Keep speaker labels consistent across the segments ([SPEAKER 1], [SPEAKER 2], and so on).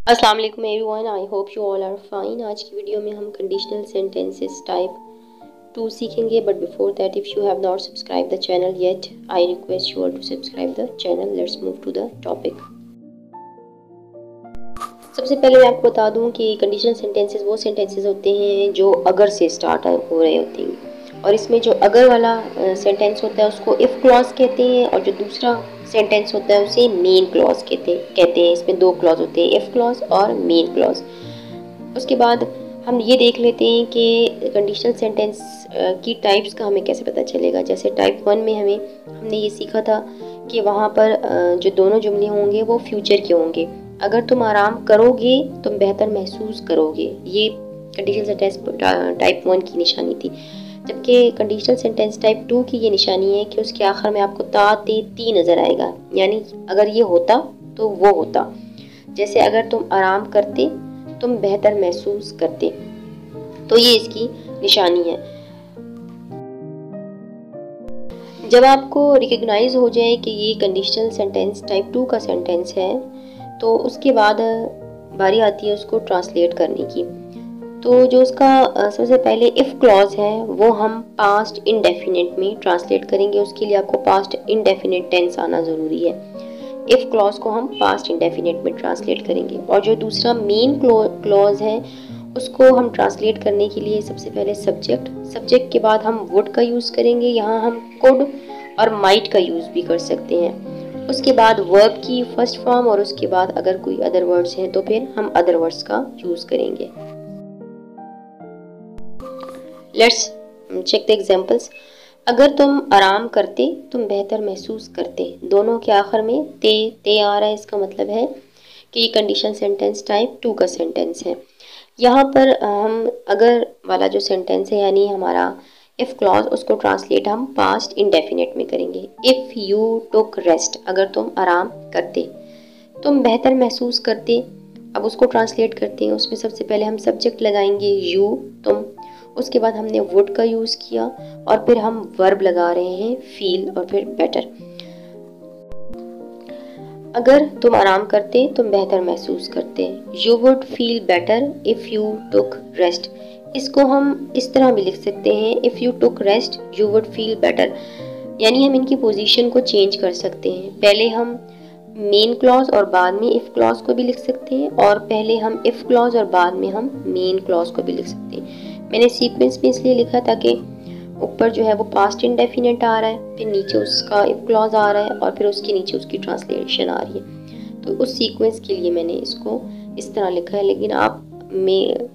[SPEAKER 1] अस्सलाम वालेकुम everyone, I hope you all are fine. आज की वीडियो में हम कंडीशनल सेंटेंसेस टाइप 2 सीखेंगे, but before that if you have not subscribe the channel yet I request you all to subscribe the channel. Let's move to the topic. सबसे पहले मैं आपको बता दूं कि कंडीशनल सेंटेंसेस वो सेंटेंसेस होते हैं जो अगर से स्टार्ट हो रहे होते हैं, और इसमें जो अगर वाला सेंटेंस होता है उसको इफ़ क्लॉज कहते हैं, और जो दूसरा सेंटेंस होता है उसे मेन क्लॉज कहते हैं। इसमें दो क्लॉज होते हैं, इफ़ क्लॉज और मेन क्लॉज। उसके बाद हम ये देख लेते हैं कि कंडीशनल सेंटेंस की टाइप्स का हमें कैसे पता चलेगा। जैसे टाइप 1 में हमने ये सीखा था कि वहाँ पर जो दोनों जुमले होंगे वो फ्यूचर के होंगे। अगर तुम आराम करोगे तुम बेहतर महसूस करोगे, ये कंडीशनल सेंटेंस टाइप 1 की निशानी थी। जबकि कंडीशनल सेंटेंस टाइप 2 की ये निशानी है कि उसके आखिर में आपको ता ते ती नज़र आएगा, यानी अगर ये होता तो वो होता। जैसे अगर तुम आराम करते तुम बेहतर महसूस करते, तो ये इसकी निशानी है। जब आपको रिकग्नाइज हो जाए कि ये कंडीशनल सेंटेंस टाइप 2 का सेंटेंस है, तो उसके बाद बारी आती है उसको ट्रांसलेट करने की। तो जो उसका सबसे पहले इफ़ क्लॉज है वो हम पास्ट इंडेफिनिट में ट्रांसलेट करेंगे। उसके लिए आपको पास्ट इंडेफिनिट टेंस आना ज़रूरी है। इफ़ क्लॉज को हम पास्ट इंडेफिनिट में ट्रांसलेट करेंगे। और जो दूसरा मेन क्लॉज है उसको हम ट्रांसलेट करने के लिए सबसे पहले सब्जेक्ट के बाद हम वुड का यूज़ करेंगे। यहाँ हम कुड और माइट का यूज़ भी कर सकते हैं। उसके बाद वर्ब की फर्स्ट फॉर्म, और उसके बाद अगर कोई अदर वर्ड्स हैं तो फिर हम अदर वर्ड्स का यूज़ करेंगे। Let's check the examples. अगर तुम आराम करते तुम बेहतर महसूस करते, दोनों के आखिर में ते आ रहा है। इसका मतलब है कि ये कंडीशन सेंटेंस टाइप 2 का सेंटेंस है। यहाँ पर हम अगर वाला जो सेंटेंस है यानी हमारा इफ़ क्लॉज, उसको ट्रांसलेट हम पास्ट इंडेफिनिट में करेंगे। इफ़ यू टुक रेस्ट, अगर तुम आराम करते, तुम बेहतर महसूस करते। अब उसको ट्रांसलेट करते हैं। उसमें सबसे पहले हम सब्जेक्ट लगाएंगे यू, तुम। उसके बाद हमने वुड का यूज़ किया, और फिर हम वर्ब लगा रहे हैं फील, और फिर बेटर। अगर तुम आराम करते तुम बेहतर महसूस करते, you would feel better if you took rest. इसको हम इस तरह भी लिख सकते हैं, if you took rest you would feel better. यानी हम इनकी पोजीशन को चेंज कर सकते हैं। पहले हम मेन क्लॉज और बाद में इफ़ क्लॉज को भी लिख सकते हैं, और पहले हम इफ़ क्लॉज और बाद में हम मेन क्लॉज को भी लिख सकते हैं। मैंने सीक्वेंस में इसलिए लिखा ताकि ऊपर जो है वो पास्ट इंडेफिनिट आ रहा है, फिर नीचे उसका इफ़ क्लॉज आ रहा है, और फिर उसके नीचे उसकी ट्रांसलेशन आ रही है। तो उस सीक्वेंस के लिए मैंने इसको इस तरह लिखा है। लेकिन आप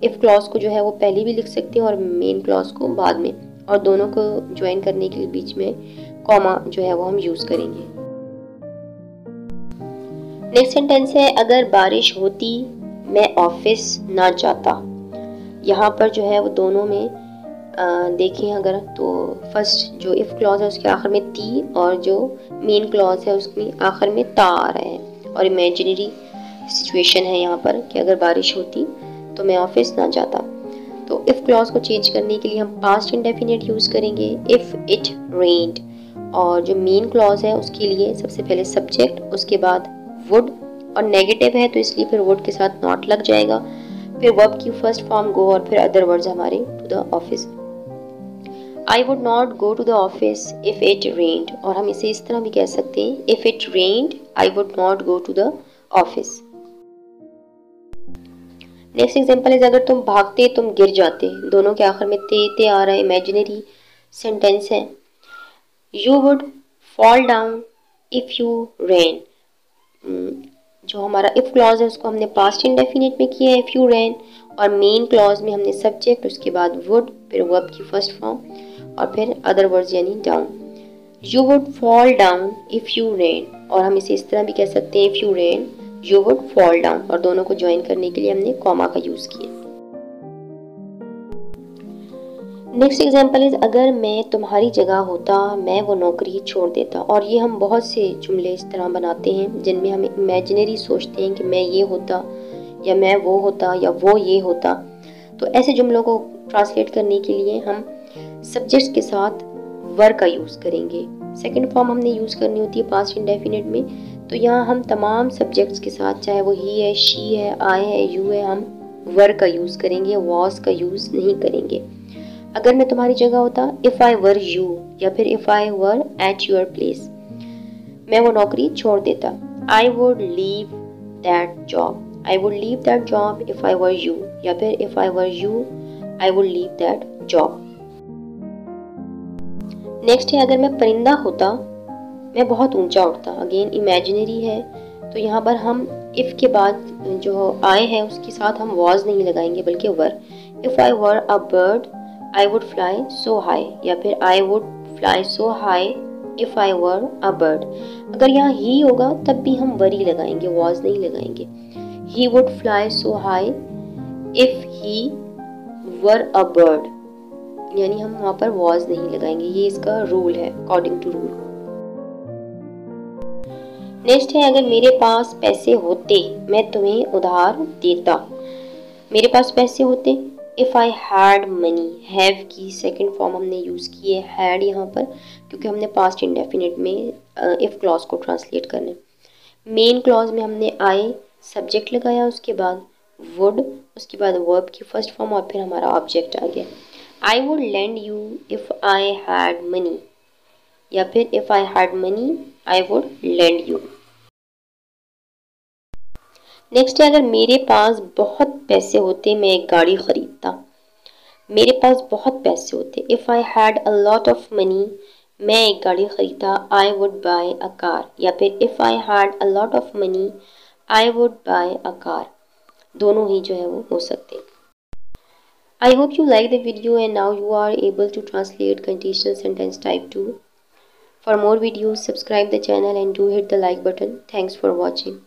[SPEAKER 1] इफ़ क्लॉज को जो है वो पहले भी लिख सकते हैं और मेन क्लॉज को बाद में, और दोनों को ज्वाइन करने के लिए बीच में कॉमा जो है वो हम यूज़ करेंगे। नेक्स्ट सेंटेंस है, अगर बारिश होती मैं ऑफिस ना जाता। यहाँ पर जो है वो दोनों में देखें अगर, तो फर्स्ट जो इफ़ क्लॉज है उसके आखिर में ती, और जो मेन क्लॉज है उसमें आखिर में ता आ रहा है। और इमेजिनरी सिचुएशन है यहाँ पर कि अगर बारिश होती तो मैं ऑफिस ना जाता। तो इफ़ क्लॉज को चेंज करने के लिए हम पास्ट इंडेफिनिट यूज़ करेंगे, इफ़ इट रेन्ड। और जो मेन क्लॉज है उसके लिए सबसे पहले सब्जेक्ट, उसके बाद वुड, और नेगेटिव है तो इसलिए फिर वुड के साथ नॉट लग जाएगा। फिर वर्ब की फर्स्ट फॉर्म गो, और फिर अदर वर्ड्स हमारे to the office. I would not go to the office if it rained, और हम इसे इस तरह भी कह सकते हैं, if it rained I would not go to the office. Next example है, अगर तुम भागते तुम गिर जाते, दोनों के आखिर में ते आ रहा है, इमेजिनरी सेंटेंस है। You would fall down if you ran. जो हमारा इफ़ क्लॉज है उसको हमने पास्ट इंडेफिनिट में किया है, इफ़ यू रैन, और मेन क्लॉज में हमने सब्जेक्ट, उसके बाद वुड, फिर वर्ब की फर्स्ट फॉर्म, और फिर अदर वर्ड्स यानी down. You would fall down if you ran, और हम इसे इस तरह भी कह सकते हैं, if you ran you would fall down, और दोनों को ज्वाइन करने के लिए हमने कॉमा का यूज़ किया। नेक्स्ट एग्जाम्पल इज, अगर मैं तुम्हारी जगह होता मैं वो नौकरी छोड़ देता। और ये हम बहुत से जुमले इस तरह बनाते हैं जिनमें हम इमेजिनरी सोचते हैं कि मैं ये होता, या मैं वो होता, या वो ये होता। तो ऐसे जुमलों को ट्रांसलेट करने के लिए हम सब्जेक्ट्स के साथ वर का यूज़ करेंगे। सेकंड फॉर्म हमने यूज़ करनी होती है पास्ट इंडेफिनिट में, तो यहाँ हम तमाम सब्जेक्ट्स के साथ, चाहे वो ही है, शी है, आई है, यू है, हम वर का यूज़ करेंगे, वॉज का यूज़ नहीं करेंगे। अगर मैं तुम्हारी जगह होता, इफ़ आई वर यू या फिर if I were at your place, मैं वो नौकरी छोड़ देता। I would leave that job, I would leave that job if I were you, या फिर if I were you I would leave that job. Next है, अगर मैं परिंदा होता, मैं बहुत ऊंचा उड़ता। अगेन इमेजिनरी है, तो यहाँ पर हम इफ़ के बाद जो आए हैं उसके साथ हम वॉज नहीं लगाएंगे बल्कि were. If I were a bird I would fly so high, या फिर I would fly so high if I were a bird. अगर यहाँ ही होगा तब भी हम वर ही लगाएंगे, वॉज नहीं लगाएंगे। He would fly so high if he were a bird, यानी हम वहाँ पर वॉज नहीं लगाएंगे, ये इसका रूल है, अकॉर्डिंग टू रूल। नेक्स्ट है, अगर मेरे पास पैसे होते मैं तुम्हें उधार देता। मेरे पास पैसे होते, if I had money, have की सेकंड फॉर्म हमने यूज़ की है हैड यहाँ पर, क्योंकि हमने पास्ट इंडेफिनिट में इफ़ क्लॉज को ट्रांसलेट करना है। मेन क्लॉज में हमने आई सब्जेक्ट लगाया, उसके बाद वुड, उसके बाद वर्ब की फर्स्ट फॉर्म और फिर हमारा ऑब्जेक्ट आ गया। I would lend you if I had money, या फिर if I had money I would lend you. Next है, अगर मेरे पास बहुत पैसे होते मैं एक गाड़ी खरीदता। मेरे पास बहुत पैसे होते, if I had a lot of money मैं एक गाड़ी खरीदता, I would buy a car, या फिर if I had a lot of money I would buy a car. दोनों ही जो है वो हो सकते हैं। I hope you like the video and now you are able to translate conditional sentence type 2. For more videos, subscribe the channel and do hit the like button. Thanks for watching.